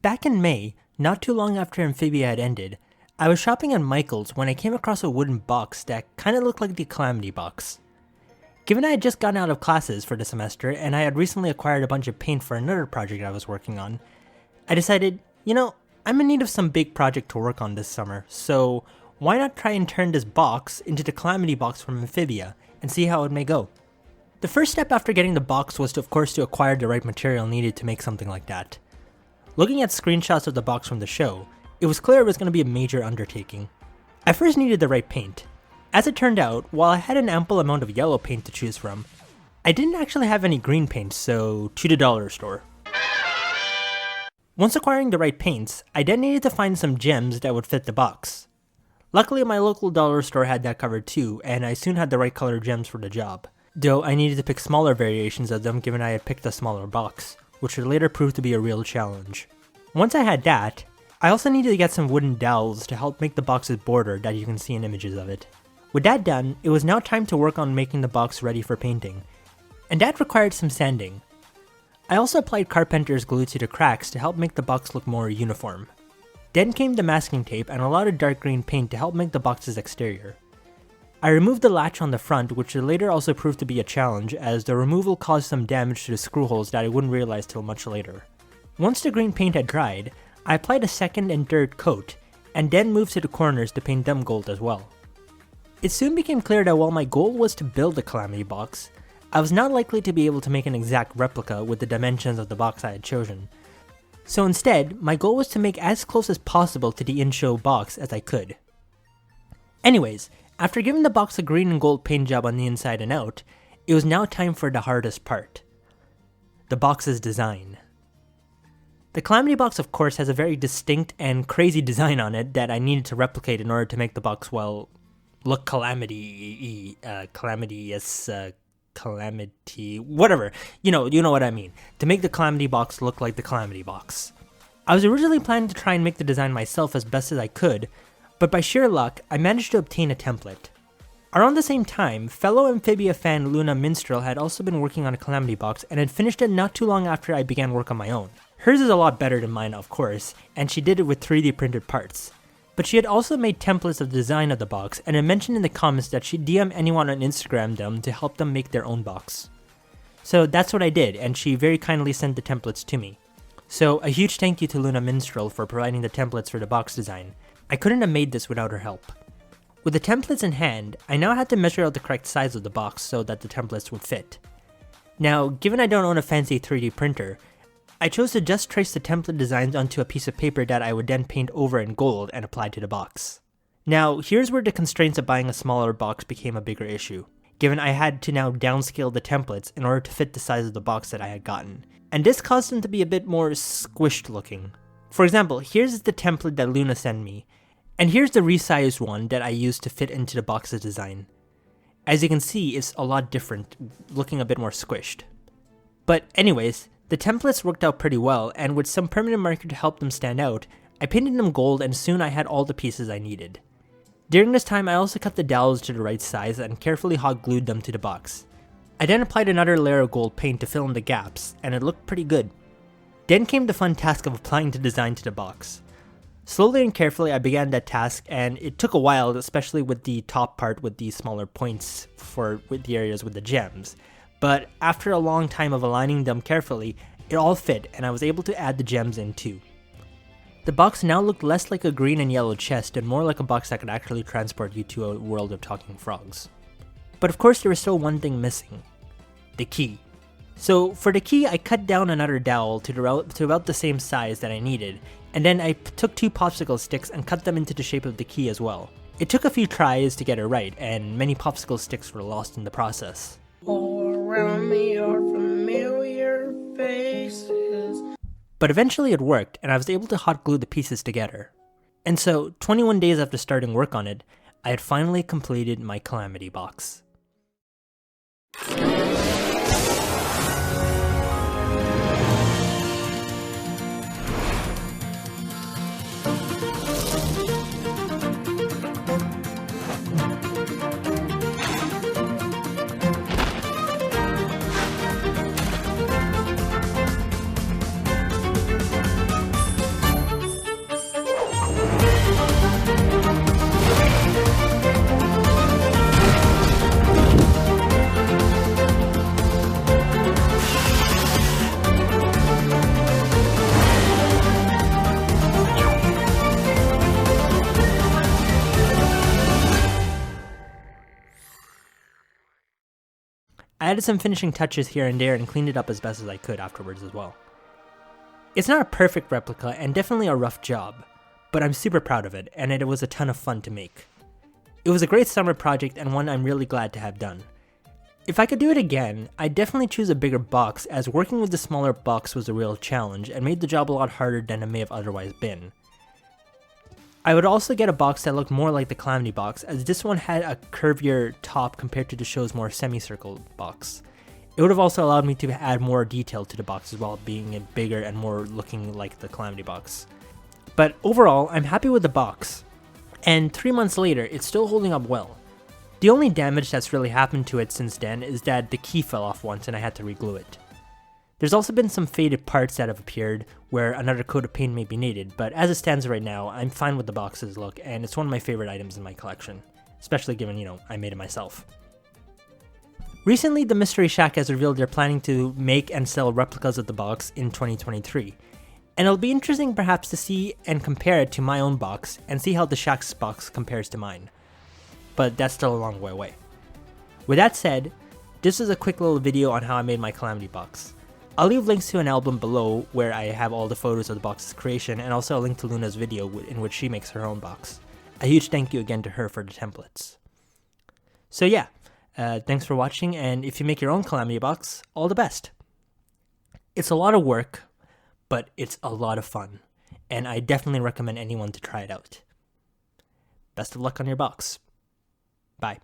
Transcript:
Back in May, not too long after Amphibia had ended, I was shopping at Michael's when I came across a wooden box that kinda looked like the Calamity Box. Given I had just gotten out of classes for the semester and I had recently acquired a bunch of paint for another project I was working on, I decided, I'm in need of some big project to work on this summer, so why not try and turn this box into the Calamity Box from Amphibia and see how it may go. The first step after getting the box was to acquire the right material needed to make something like that. Looking at screenshots of the box from the show, it was clear it was going to be a major undertaking. I first needed the right paint. As it turned out, while I had an ample amount of yellow paint to choose from, I didn't actually have any green paint, so to the dollar store. Once acquiring the right paints, I then needed to find some gems that would fit the box. Luckily, my local dollar store had that covered too, and I soon had the right color gems for the job. Though I needed to pick smaller variations of them given I had picked a smaller box, which would later prove to be a real challenge. Once I had that, I also needed to get some wooden dowels to help make the box's border that you can see in images of it. With that done, it was now time to work on making the box ready for painting, and that required some sanding. I also applied carpenter's glue to the cracks to help make the box look more uniform. Then came the masking tape and a lot of dark green paint to help make the box's exterior. I removed the latch on the front, which would later also prove to be a challenge as the removal caused some damage to the screw holes that I wouldn't realize till much later. Once the green paint had dried, I applied a second and third coat, and then moved to the corners to paint them gold as well. It soon became clear that while my goal was to build the Calamity Box, I was not likely to be able to make an exact replica with the dimensions of the box I had chosen. So instead, my goal was to make as close as possible to the in-show box as I could. Anyways, after giving the box a green and gold paint job on the inside and out, it was now time for the hardest part. The box's design. The Calamity Box of course has a very distinct and crazy design on it that I needed to replicate in order to make the box, look calamity, whatever. You know what I mean. To make the Calamity Box look like the Calamity Box. I was originally planning to try and make the design myself as best as I could, but by sheer luck, I managed to obtain a template. Around the same time, fellow Amphibia fan Luna Minstrel had also been working on a Calamity Box and had finished it not too long after I began work on my own. Hers is a lot better than mine, of course, and she did it with 3D printed parts. But she had also made templates of the design of the box and had mentioned in the comments that she'd DM anyone on Instagram them to help them make their own box. So that's what I did, and she very kindly sent the templates to me. So a huge thank you to Luna Minstrel for providing the templates for the box design. I couldn't have made this without her help. With the templates in hand, I now had to measure out the correct size of the box so that the templates would fit. Now, given I don't own a fancy 3D printer, I chose to just trace the template designs onto a piece of paper that I would then paint over in gold and apply to the box. Now, here's where the constraints of buying a smaller box became a bigger issue, given I had to now downscale the templates in order to fit the size of the box that I had gotten, and this caused them to be a bit more squished looking. For example, here's the template that Luna sent me, and here's the resized one that I used to fit into the box's design. As you can see, it's a lot different, looking a bit more squished. But anyways, the templates worked out pretty well, and with some permanent marker to help them stand out, I painted them gold and soon I had all the pieces I needed. During this time I also cut the dowels to the right size and carefully hot glued them to the box. I then applied another layer of gold paint to fill in the gaps, and it looked pretty good. Then came the fun task of applying the design to the box. Slowly and carefully I began that task, and it took a while, especially with the top part with the smaller points with the areas with the gems. But after a long time of aligning them carefully, it all fit and I was able to add the gems in too. The box now looked less like a green and yellow chest and more like a box that could actually transport you to a world of talking frogs. But of course there was still one thing missing. The key. So for the key I cut down another dowel to about the same size that I needed, and then I took 2 popsicle sticks and cut them into the shape of the key as well. It took a few tries to get it right, and many popsicle sticks were lost in the process. All around me are familiar faces. But eventually it worked, and I was able to hot glue the pieces together. And so, 21 days after starting work on it, I had finally completed my Calamity Box. added some finishing touches here and there and cleaned it up as best as I could afterwards as well. It's not a perfect replica and definitely a rough job, but I'm super proud of it and it was a ton of fun to make. It was a great summer project and one I'm really glad to have done. If I could do it again, I'd definitely choose a bigger box, as working with the smaller box was a real challenge and made the job a lot harder than it may have otherwise been. I would also get a box that looked more like the Calamity Box, as this one had a curvier top compared to the show's more semicircle box. It would have also allowed me to add more detail to the box as well, being it bigger and more looking like the Calamity Box. But overall, I'm happy with the box, and 3 months later, it's still holding up well. The only damage that's really happened to it since then is that the key fell off once and I had to reglue it. There's also been some faded parts that have appeared where another coat of paint may be needed, but as it stands right now, I'm fine with the box's look and it's one of my favorite items in my collection, especially given, I made it myself. Recently, the Mystery Shack has revealed they're planning to make and sell replicas of the box in 2023, and it'll be interesting perhaps to see and compare it to my own box and see how the Shack's box compares to mine. But that's still a long way away. With that said, this is a quick little video on how I made my Calamity Box. I'll leave links to an album below where I have all the photos of the box's creation and also a link to Luna's video in which she makes her own box. A huge thank you again to her for the templates. So yeah, thanks for watching, and if you make your own Calamity Box, all the best. It's a lot of work, but it's a lot of fun, and I definitely recommend anyone to try it out. Best of luck on your box. Bye.